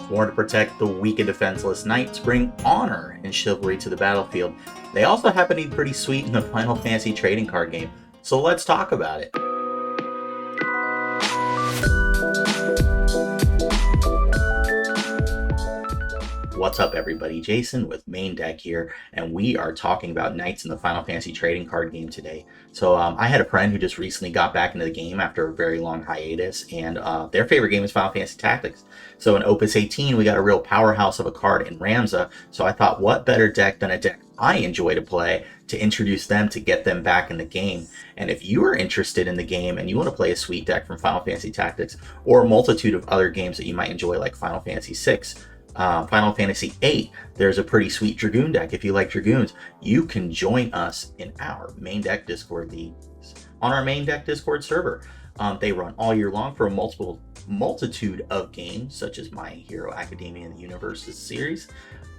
Born to protect the weak and defenseless, knights bring honor and chivalry to the battlefield. They also happen to be pretty sweet in the Final Fantasy trading card game, so let's talk about it. What's up everybody, Jason with Maindeck here, and we are talking about knights in the Final Fantasy trading card game today. So I had a friend who just recently got back into the game after a very long hiatus, and their favorite game is Final Fantasy Tactics. So in Opus 18 we got a real powerhouse of a card in Ramza, so I thought what better deck than a deck I enjoy to play to introduce them to get them back in the game. And if you are interested in the game and you want to play a sweet deck from Final Fantasy Tactics or a multitude of other games that you might enjoy like Final Fantasy 6, Final Fantasy 8, there's a pretty sweet Dragoon deck. If you like Dragoons, you can join us in our Maindeck Discord leagues on our Maindeck Discord server. They run all year long for a multitude of games such as My Hero Academia and the Universes series,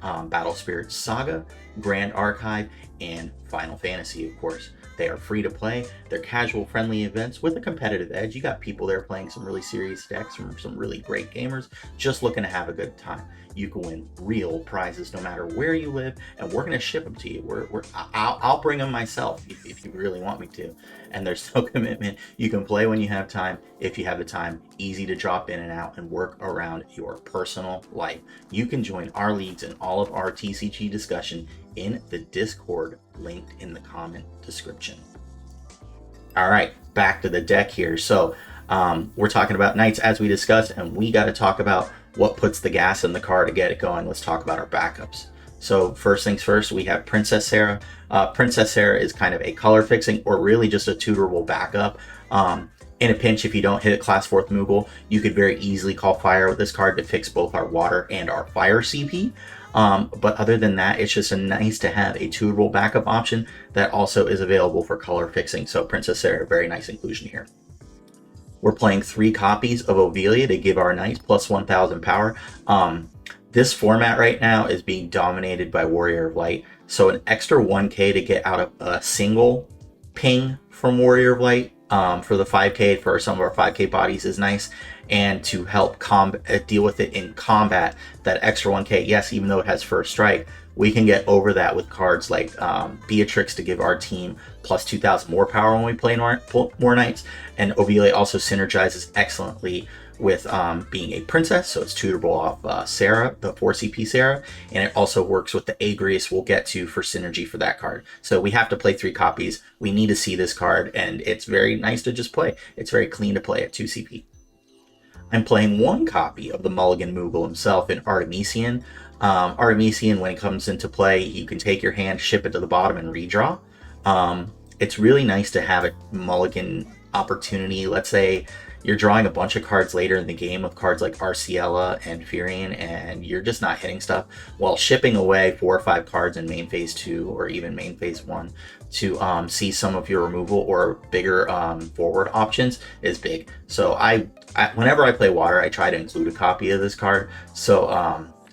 Battle Spirit Saga, Grand Archive, and Final Fantasy, of course. They are free to play. They're casual, friendly events with a competitive edge. You got people there playing some really serious decks from some really great gamers just looking to have a good time. You can win real prizes no matter where you live, and we're going to ship them to you. I'll bring them myself if you really want me to. And there's no commitment. You can play when you have time, if you have the time. Easy to drop in and out and work around your personal life. You can join our leagues and all of our TCG discussion in the Discord linked in the comment description. All right, back to the deck here. So we're talking about knights as we discussed, and we got to talk about what puts the gas in the car to get it going. Let's talk about our backups. So first things first, we have Princess Sarah. Princess Sarah is kind of a color fixing or really just a tutorable backup. In a pinch, if you don't hit class 4th Moogle, you could very easily call fire with this card to fix both our water and our fire CP. But other than that, it's just a nice to have a tutorable backup option that also is available for color fixing. So Princess Sarah, very nice inclusion here. We're playing 3 copies of Ovelia to give our knights plus 1000 power. This format right now is being dominated by Warrior of Light. So an extra 1k to get out of a single ping from Warrior of Light for the 5k for some of our 5k bodies is nice. And to help deal with it in combat, that extra 1k, yes, even though it has first strike, we can get over that with cards like Beatrix to give our team plus 2000 more power when we play more knights. And Ovelia also synergizes excellently with being a princess, so it's tutorable off Sarah, the 4CP Sarah, and it also works with the Agrius we'll get to for synergy for that card. So we have to play 3 copies. We need to see this card, and it's very nice to just play. It's very clean to play at 2 CP. I'm playing 1 copy of the Mulligan Moogle himself in Artemisian. Artemisian, when it comes into play, you can take your hand, ship it to the bottom, and redraw. It's really nice to have a Mulligan opportunity. Let's say you're drawing a bunch of cards later in the game of cards like Arciella and Furion, and you're just not hitting stuff. While shipping away 4 or 5 cards in main phase 2 or even main phase 1 to see some of your removal or bigger forward options is big. So I whenever I play water, I try to include a copy of this card. So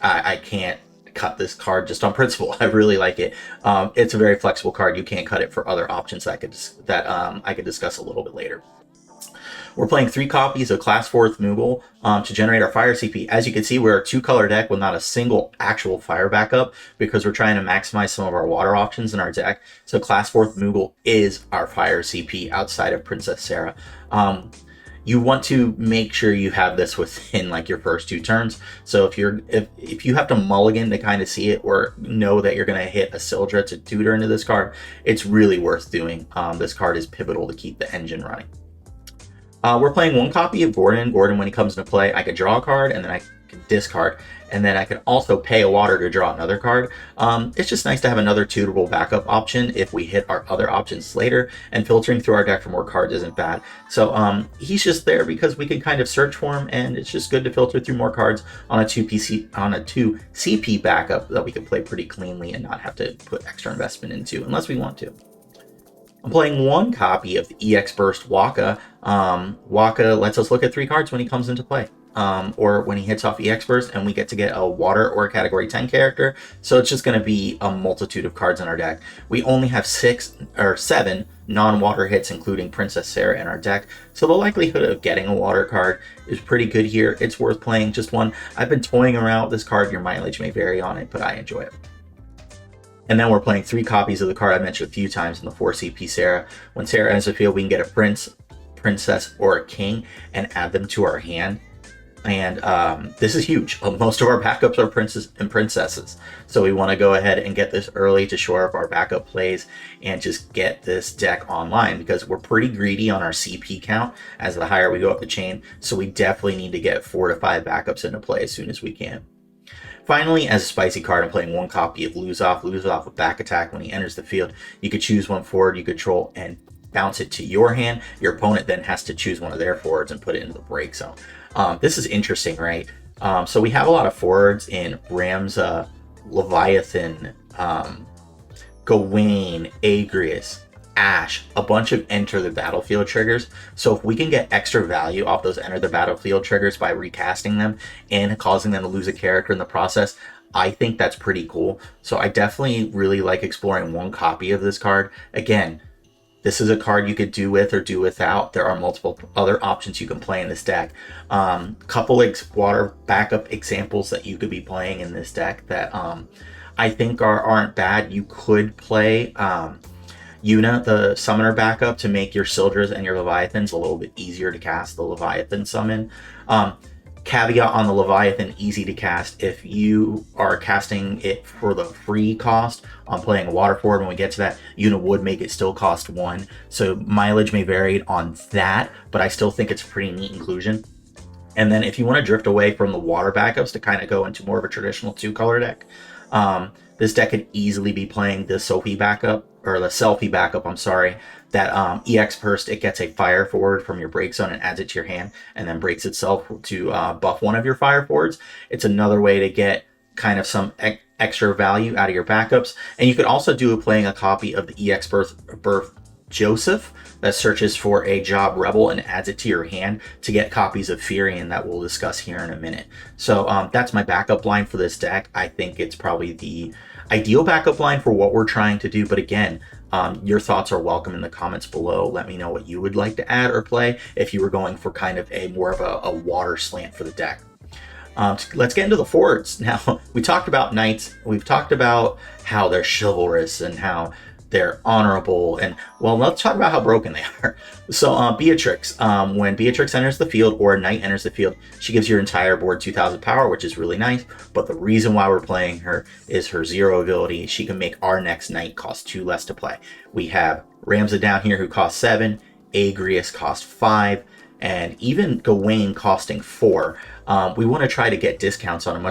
I can't cut this card just on principle. I really like it. It's a very flexible card. You can't cut it for other options that I could discuss a little bit later. We're playing 3 copies of class 4th Moogle to generate our fire CP. As you can see, we're a 2-color deck with not a single actual fire backup because we're trying to maximize some of our water options in our deck. So class 4th Moogle is our fire CP outside of Princess Sarah. You want to make sure you have this within like your first 2 turns. So if you have to mulligan to kind of see it or know that you're going to hit a Sildra to tutor into this card, it's really worth doing. This card is pivotal to keep the engine running. We're playing 1 copy of Gordon. Gordon, when he comes into play, I could draw a card and then I can discard, and then I can also pay a water to draw another card. It's just nice to have another tutorable backup option if we hit our other options later, and filtering through our deck for more cards isn't bad. So he's just there because we can kind of search for him, and it's just good to filter through more cards on a 2 CP backup that we can play pretty cleanly and not have to put extra investment into unless we want to. I'm playing 1 copy of the EX Burst Waka. Waka lets us look at 3 cards when he comes into play, or when he hits off EX Burst, and we get to get a water or a category 10 character. So it's just going to be a multitude of cards in our deck. We only have 7 non-water hits, including Princess Sarah in our deck. So the likelihood of getting a water card is pretty good here. It's worth playing just one. I've been toying around with this card. Your mileage may vary on it, but I enjoy it. And then we're playing 3 copies of the card I mentioned a few times in the 4 CP Sarah. When Sarah enters the field, we can get a prince, princess, or a king and add them to our hand. And this is huge. Most of our backups are princes and princesses. So we want to go ahead and get this early to shore up our backup plays and just get this deck online, because we're pretty greedy on our CP count as the higher we go up the chain. So we definitely need to get 4 to 5 backups into play as soon as we can. Finally, as a spicy card, I'm playing 1 copy of Lose Off with back attack. When he enters the field, you could choose 1 forward you control and bounce it to your hand. Your opponent then has to choose 1 of their forwards and put it into the break zone. This is interesting, right? So we have a lot of forwards in Ramza, Leviathan, Gawain, Agrius, Ash, a bunch of enter the battlefield triggers. So if we can get extra value off those enter the battlefield triggers by recasting them and causing them to lose a character in the process, I think that's pretty cool. So I definitely really like exploring 1 copy of this card. Again, this is a card you could do with or do without. There are multiple other options you can play in this deck. Couple water backup examples that you could be playing in this deck that I think aren't bad. You could play Yuna, the summoner backup, to make your Sildras and your Leviathans a little bit easier to cast the Leviathan summon. Caveat on the Leviathan, easy to cast. If you are casting it for the free cost on playing a water forward, when we get to that, Yuna would make it still cost 1. So mileage may vary on that, but I still think it's a pretty neat inclusion. And then if you want to drift away from the water backups to kind of go into more of a traditional 2-color deck, this deck could easily be playing the Sophie backup, or the Selfie backup, I'm sorry, that EX burst, it gets a fire forward from your break zone and adds it to your hand, and then breaks itself to buff 1 of your fire forwards. It's another way to get kind of some extra value out of your backups. And you could also do playing a copy of the EX birth Joseph that searches for a job rebel and adds it to your hand to get copies of Furion that we'll discuss here in a minute. So that's my backup line for this deck. I think it's probably the ideal backup line for what we're trying to do. But again, your thoughts are welcome in the comments below. Let me know what you would like to add or play if you were going for kind of a more of a water slant for the deck. Let's get into the forwards. Now, we talked about knights. We've talked about how they're chivalrous and how they're honorable, and well, let's talk about how broken they are. So Beatrix, when Beatrix enters the field or a knight enters the field, she gives your entire board 2,000 power, which is really nice. But the reason why we're playing her is her 0 ability. She can make our next knight cost 2 less to play. We have Ramza down here who costs 7, Agrius costs 5, and even Gawain costing 4. We want to try to get discounts on as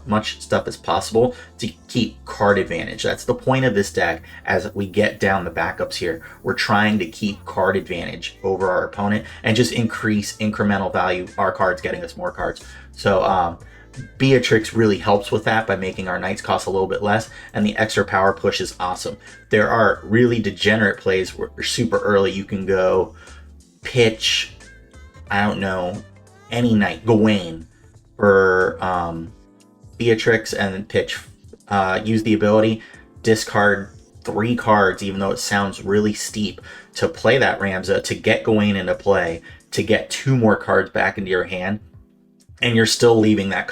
much stuff as possible to keep card advantage. That's the point of this deck. As we get down the backups here, we're trying to keep card advantage over our opponent and just increase incremental value, our cards getting us more cards. So Beatrix really helps with that by making our knights cost a little bit less, and the extra power push is awesome. There are really degenerate plays where super early you can go pitch, I don't know, any knight, Gawain, for Beatrix, and then pitch, use the ability, discard 3 cards, even though it sounds really steep, to play that Ramza, to get Gawain into play, to get 2 more cards back into your hand, and you're still leaving that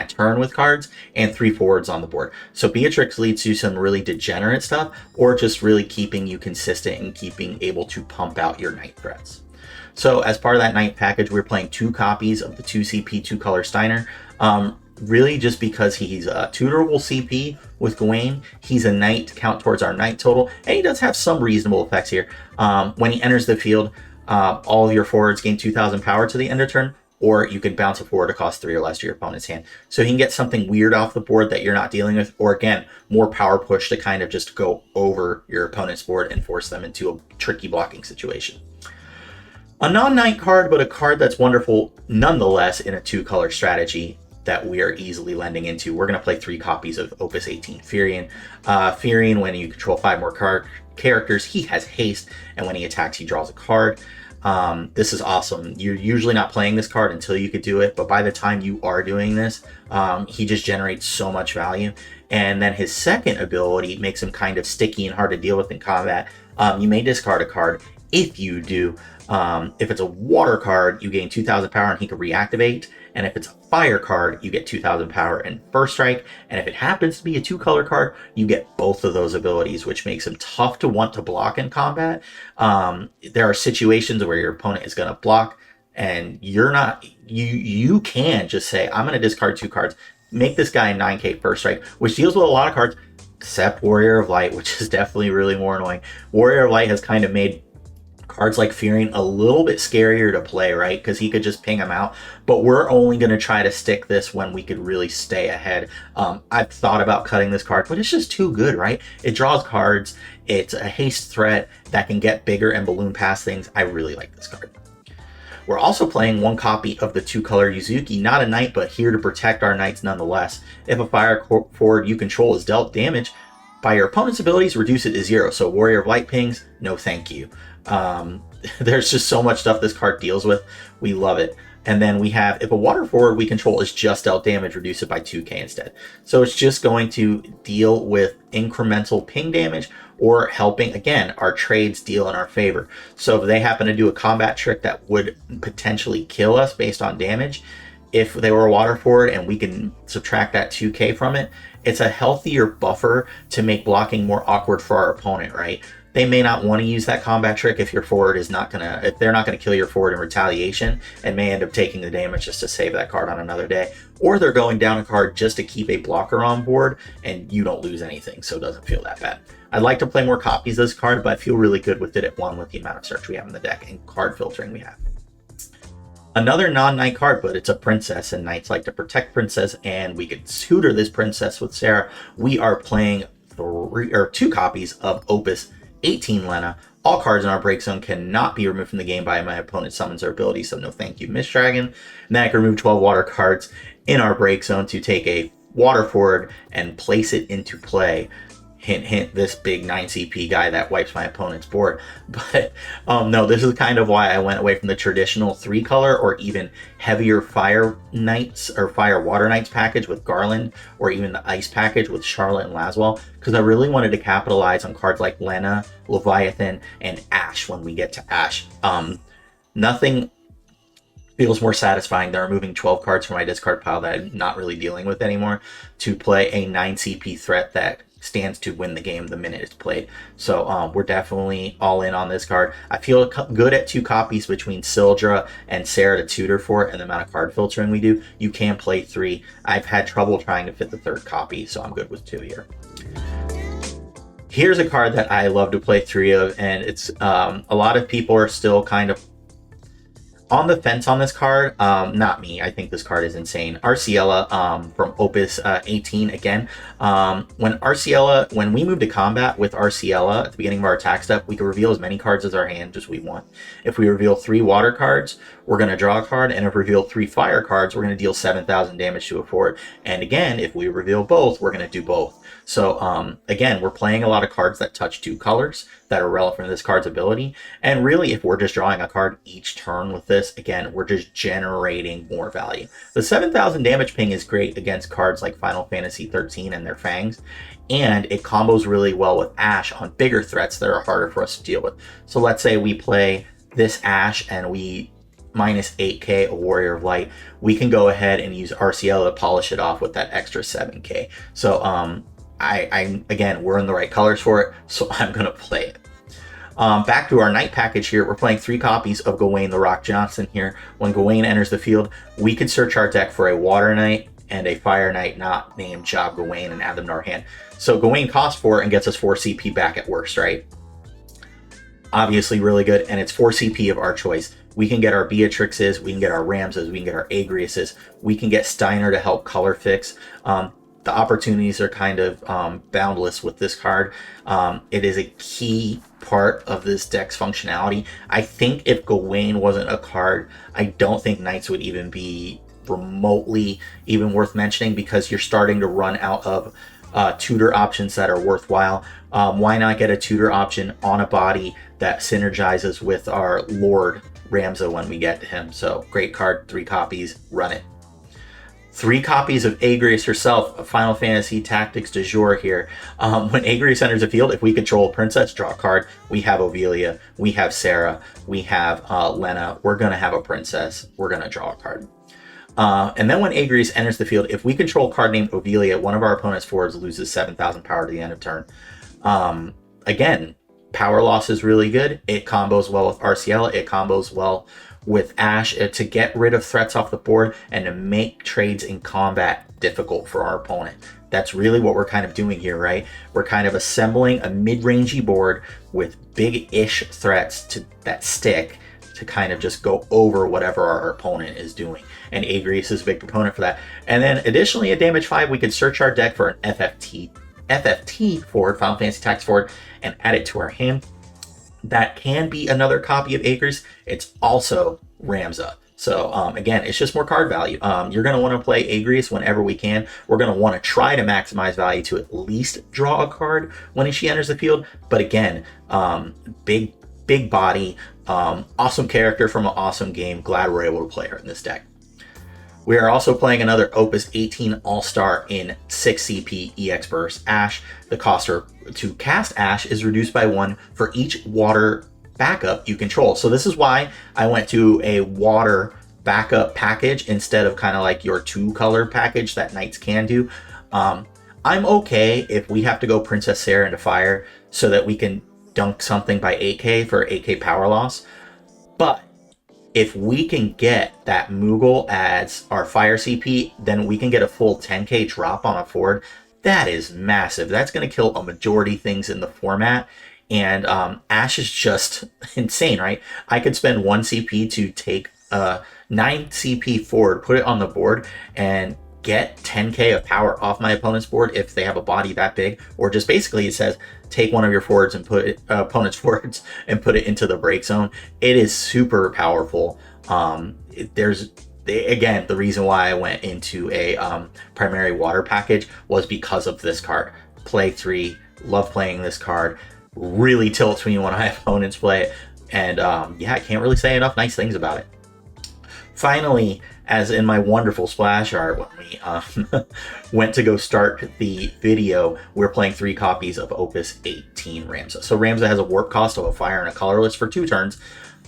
turn with cards and 3 forwards on the board. So Beatrix leads to some really degenerate stuff, or just really keeping you consistent and keeping able to pump out your knight threats. So as part of that knight package, we're playing 2 copies of the 2 CP 2-color Steiner. Really just because he's a tutorable CP with Gawain. He's a knight to count towards our knight total, and he does have some reasonable effects here. When he enters the field, all of your forwards gain 2,000 power to the end of turn, or you can bounce a forward to cost 3 or less to your opponent's hand. So he can get something weird off the board that you're not dealing with, or again, more power push to kind of just go over your opponent's board and force them into a tricky blocking situation. A non-knight card, but a card that's wonderful nonetheless in a 2-color strategy that we are easily lending into. We're going to play 3 copies of Opus 18 Furion. Furion, when you control 5 more characters, he has haste, and when he attacks, he draws a card. This is awesome. You're usually not playing this card until you could do it, but by the time you are doing this, he just generates so much value. And then his second ability makes him kind of sticky and hard to deal with in combat. You may discard a card. If you do, if it's a water card, you gain 2,000 power and he can reactivate. And if it's a fire card, you get 2,000 power and first strike. And if it happens to be a 2-color card, you get both of those abilities, which makes him tough to want to block in combat. There are situations where your opponent is going to block and you're not, you can just say, I'm going to discard 2 cards, make this guy a 9k first strike, which deals with a lot of cards, except Warrior of Light, which is definitely really more annoying. Warrior of Light has kind of made cards like Fearing a little bit scarier to play, right? Because he could just ping them out. But we're only going to try to stick this when we could really stay ahead. I've thought about cutting this card, but it's just too good, right? It draws cards. It's a haste threat that can get bigger and balloon past things. I really like this card. We're also playing 1 copy of the 2-color Yuzuki, not a knight, but here to protect our knights nonetheless. If a fire forward you control is dealt damage by your opponent's abilities, reduce it to 0. So Warrior of Light pings, no thank you. There's just so much stuff this card deals with. We love it. And then we have, if a water forward we control is just dealt damage, reduce it by 2k instead. So it's just going to deal with incremental ping damage or helping, again, our trades deal in our favor. So if they happen to do a combat trick that would potentially kill us based on damage, if they were a water forward and we can subtract that 2k from it, it's a healthier buffer to make blocking more awkward for our opponent, right? They may not want to use that combat trick if your forward is not gonna, if they're not gonna kill your forward in retaliation and may end up taking the damage just to save that card on another day. Or they're going down a card just to keep a blocker on board and you don't lose anything, so it doesn't feel that bad. I'd like to play more copies of this card, but I feel really good with it at 1 with the amount of search we have in the deck and card filtering we have. Another non-knight card, but it's a princess, and knights like to protect princess, and we could tutor this princess with Sarah. We are playing 2 copies of Opus 18 Lena. All cards in our break zone cannot be removed from the game by my opponent summons their ability, so no thank you, Mist Dragon. And then I can remove 12 water cards in our break zone to take a water forward and place it into play. Hint, hint, this big 9 CP guy that wipes my opponent's board. But no, this is kind of why I went away from the traditional 3-color or even heavier Fire Knights or Fire Water Knights package with Garland, or even the Ice package with Charlotte and Laswell, because I really wanted to capitalize on cards like Lena, Leviathan, and Ash when we get to Ash. Nothing feels more satisfying than removing 12 cards from my discard pile that I'm not really dealing with anymore to play a 9 CP threat that stands to win the game the minute it's played. So we're definitely all in on this card. I feel good at 2 copies between Sildra and Sarah to tutor for it, and the amount of card filtering we do. You can play 3. I've had trouble trying to fit the 3rd copy, so I'm good with 2 here. Here's a card that I love to play 3 of, and it's a lot of people are still kind of on the fence on this card. Not me. I think this card is insane. Arciella from Opus 18 again. When we move to combat with Arciella at the beginning of our attack step, we can reveal as many cards as our hand as we want. If we reveal 3 water cards, we're going to draw a card, and if we reveal 3 fire cards, we're going to deal 7,000 damage to a forward. And again, if we reveal both, we're going to do both. So again, we're playing a lot of cards that touch 2 colors that are relevant to this card's ability. And really, if we're just drawing a card each turn with this, again, we're just generating more value. The 7,000 damage ping is great against cards like Final Fantasy 13 and their Fangs. And it combos really well with Ash on bigger threats that are harder for us to deal with. So let's say we play this Ash and we minus 8k a Warrior of Light. We can go ahead and use Arciella to polish it off with that extra 7k. So again, we're in the right colors for it, so I'm going to play it. Back to our Knight package here, we're playing 3 copies of Gawain the Rock Johnson here. When Gawain enters the field, we can search our deck for a Water Knight and a Fire Knight not named Job Gawain and add them to our hand. So Gawain costs 4 and gets us 4 CP back at worst, right? Obviously really good, and it's 4 CP of our choice. We can get our Beatrixes, we can get our Ramzas, we can get our Agriuses, we can get Steiner to help color fix. The opportunities are kind of boundless with this card. It is a key part of this deck's functionality. I think if Gawain wasn't a card, I don't think Knights would even be remotely even worth mentioning, because you're starting to run out of tutor options that are worthwhile. Why not get a tutor option on a body that synergizes with our Lord Ramza when we get to him. So great card, 3 copies, run it. 3 copies of Agrius herself, of Final Fantasy Tactics du jour here. When Agrius enters the field, if we control a princess, draw a card. We have Ovelia, we have Sarah, we have Lena. We're going to have a princess. We're going to draw a card. And then when Agrius enters the field, if we control a card named Ovelia, one of our opponent's forwards loses 7,000 power to the end of turn. Again, power loss is really good. It combos well with Arciela. It combos well with Ashe to get rid of threats off the board and to make trades in combat difficult for our opponent. That's really what we're kind of doing here, right? We're kind of assembling a mid-rangey board with big-ish threats that stick to kind of just go over whatever our opponent is doing. And Agrius is a big proponent for that. And then additionally, at damage 5, we can search our deck for an FFT forward, Final Fantasy Tactics forward, and add it to our hand. That can be another copy of Agrius. It's also Ramza. So again, it's just more card value. You're going to want to play Agrius whenever we can. We're going to want to try to maximize value to at least draw a card when she enters the field. But again, big body, awesome character from an awesome game. Glad we're able to play her in this deck. We are also playing another Opus 18 All-Star in 6 CP EX Burst Ashe. The cost to cast Ashe is reduced by 1 for each water backup you control. So this is why I went to a water backup package instead of kind of like your 2-color package that Knights can do. I'm okay if we have to go Princess Sarah into fire so that we can dunk something by 8k for 8k power loss. But if we can get that Moogle as our fire CP, then we can get a full 10k drop on a forward. That is massive. That's going to kill a majority things in the format. And Ashe is just insane, right? I could spend 1 CP to take 9 CP forward, put it on the board, and get 10k of power off my opponent's board if they have a body that big. Or just basically it says, take one of your forwards and put it, opponent's forwards and put it into the break zone. It is super powerful. Again, the reason why I went into a primary water package was because of this card. Play 3, love playing this card. Really tilts me when my opponents play it. And yeah, I can't really say enough nice things about it. Finally, as in my wonderful splash art, when we went to go start the video, we're playing 3 copies of Opus 18 Ramza. So Ramza has a warp cost of a fire and a colorless for 2 turns.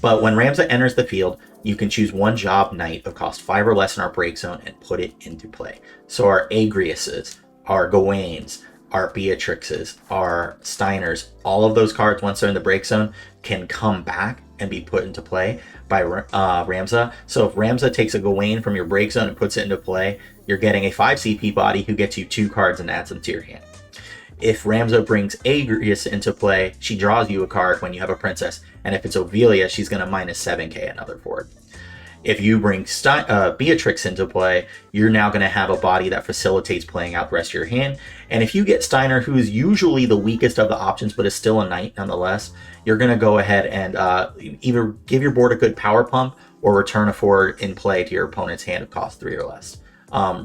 But when Ramza enters the field, you can choose 1 job knight of cost 5 or less in our break zone and put it into play. So our Agriuses, our Gawains, our Beatrixes, our Steiners, all of those cards, once they're in the break zone, can come back and be put into play by Ramza. So if Ramza takes a Gawain from your break zone and puts it into play, you're getting a 5 CP body who gets you 2 cards and adds them to your hand. If Ramza brings Agrius into play, she draws you a card when you have a princess, and if it's Ovelia, she's going to minus 7k another forward. If you bring Beatrix into play, you're now going to have a body that facilitates playing out the rest of your hand. And if you get Steiner, who's usually the weakest of the options, but is still a knight nonetheless, you're going to go ahead and either give your board a good power pump or return a forward in play to your opponent's hand of cost 3 or less.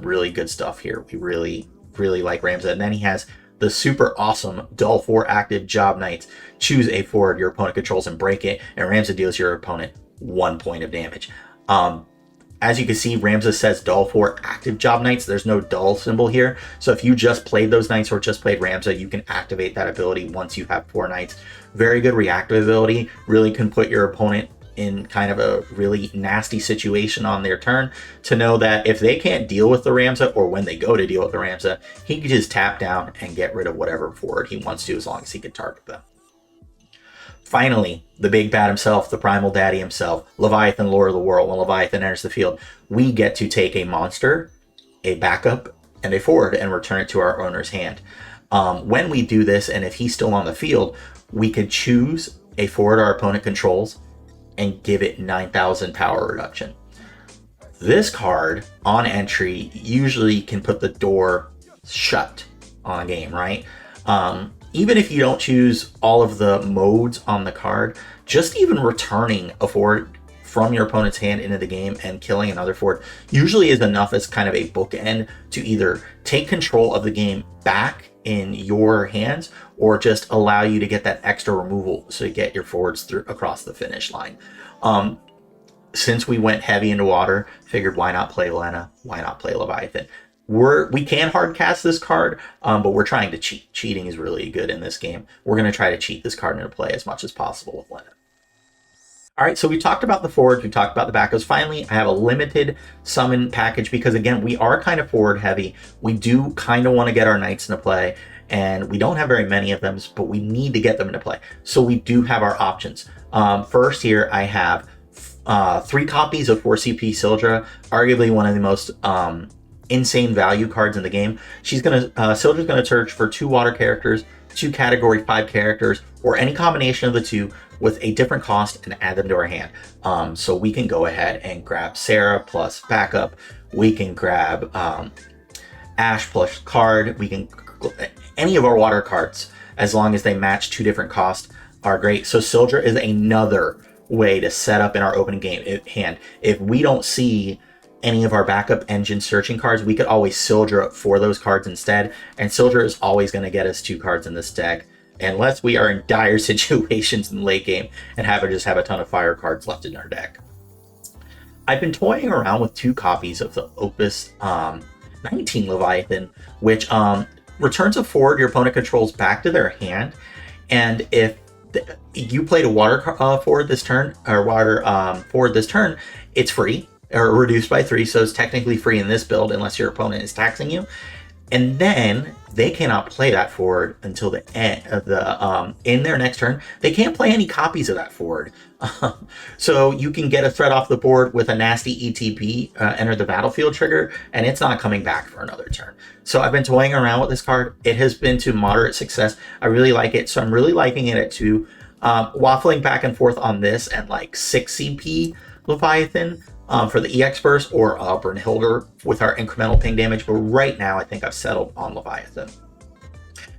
Really good stuff here. We really, really like Ramza. And then he has the super awesome Dull 4 active Job Knights. Choose a forward your opponent controls and break it, and Ramza deals your opponent 1 point of damage. As you can see, Ramza says Dull 4 active Job Knights. There's no dull symbol here. So if you just played those knights or just played Ramza, you can activate that ability once you have 4 knights. Very good reactive ability. Really can put your opponent in kind of a really nasty situation on their turn to know that if they can't deal with the Ramza, or when they go to deal with the Ramza, he can just tap down and get rid of whatever forward he wants to, as long as he can target them. Finally, the big bad himself, the primal daddy himself, Leviathan, Lord of the World. When Leviathan enters the field, we get to take a monster, a backup, and a forward and return it to our owner's hand. When we do this, and if he's still on the field, we can choose a forward our opponent controls and give it 9,000 power reduction. This card, on entry, usually can put the door shut on a game, right? Even if you don't choose all of the modes on the card, just even returning a forward from your opponent's hand into the game and killing another forward usually is enough as kind of a bookend to either take control of the game back in your hands or just allow you to get that extra removal so you get your forwards through across the finish line. since we went heavy into water, figured why not play Lena? Why not play Leviathan? We can hard cast this card, but we're trying to cheat. Cheating is really good in this game. We're going to try to cheat this card into play as much as possible with Lena. All right, so we talked about the forwards, we talked about the backups. Finally, I have a limited summon package because, again, we are kind of forward heavy. We do kind of want to get our knights into play, and we don't have very many of them, but we need to get them into play. So we do have our options. First here, I have 3 copies of 4CP Sildra, arguably one of the most insane value cards in the game. Sildra's gonna search for 2 water characters, 2 category 5 characters, or any combination of the 2 with a different cost and add them to our hand. So we can go ahead and grab Sarah plus backup. We can grab Ash plus card. We can any of our water cards, as long as they match 2 different costs, are great. So Sildra is another way to set up in our opening game hand. If we don't see any of our backup engine searching cards, we could always Sildra for those cards instead. And Sildra is always going to get us 2 cards in this deck, unless we are in dire situations in the late game and just have a ton of fire cards left in our deck. I've been toying around with 2 copies of the Opus 19 Leviathan, which returns a forward your opponent controls back to their hand. And if you played a water forward this turn, or water forward this turn, it's free, or reduced by 3, so it's technically free in this build unless your opponent is taxing you. And then they cannot play that forward until the end of the in their next turn. They can't play any copies of that forward. So you can get a threat off the board with a nasty ETB, enter the battlefield trigger, and it's not coming back for another turn. So I've been toying around with this card. It has been to moderate success. I really like it, so I'm really liking it at 2. Waffling back and forth on this and like 6 CP Leviathan for the EX burst, or Brunhilde with our incremental ping damage, but right now I think I've settled on Leviathan.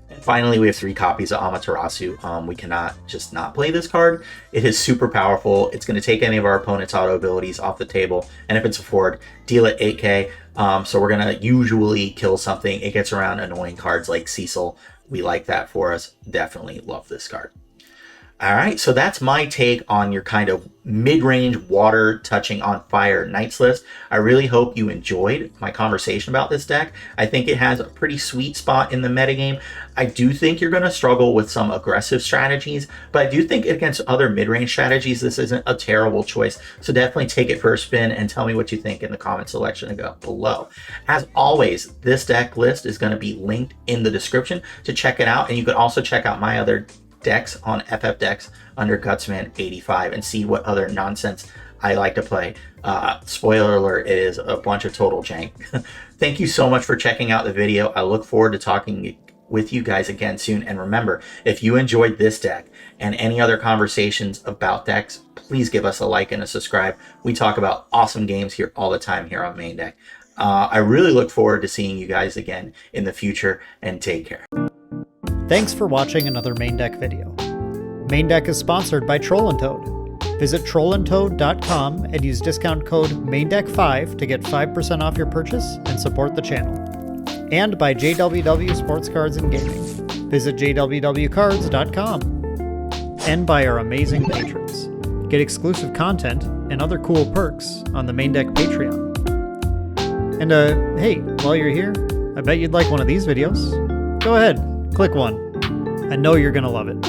And finally, we have 3 copies of Amaterasu. We cannot just not play this card. It is super powerful. It's going to take any of our opponent's auto abilities off the table, and if it's a forward, deal it 8k. So we're going to usually kill something. It gets around annoying cards like Cecil. We like that for us. Definitely love this card. All right, so that's my take on your kind of mid-range water touching on fire knights list. I really hope you enjoyed my conversation about this deck. I think it has a pretty sweet spot in the metagame. I do think you're going to struggle with some aggressive strategies, but I do think against other mid-range strategies, this isn't a terrible choice. So definitely take it for a spin and tell me what you think in the comment section below. As always, this deck list is going to be linked in the description to check it out, and you can also check out my other decks on FF Decks under Gutsman85 and see what other nonsense I like to play. Spoiler alert, it is a bunch of total jank. Thank you so much for checking out the video. I look forward to talking with you guys again soon. And remember, if you enjoyed this deck and any other conversations about decks, please give us a like and a subscribe. We talk about awesome games here all the time here on Maindeck. I really look forward to seeing you guys again in the future, and take care. Thanks for watching another Maindeck video. Maindeck is sponsored by Trollandtoad. Visit trollandtoad.com and use discount code MAINDECK5 to get 5% off your purchase and support the channel. And by JWW Sports Cards and Gaming. Visit jwwcards.com. And by our amazing patrons. Get exclusive content and other cool perks on the Maindeck Patreon. And hey, while you're here, I bet you'd like one of these videos. Go ahead. Click one. I know you're gonna love it.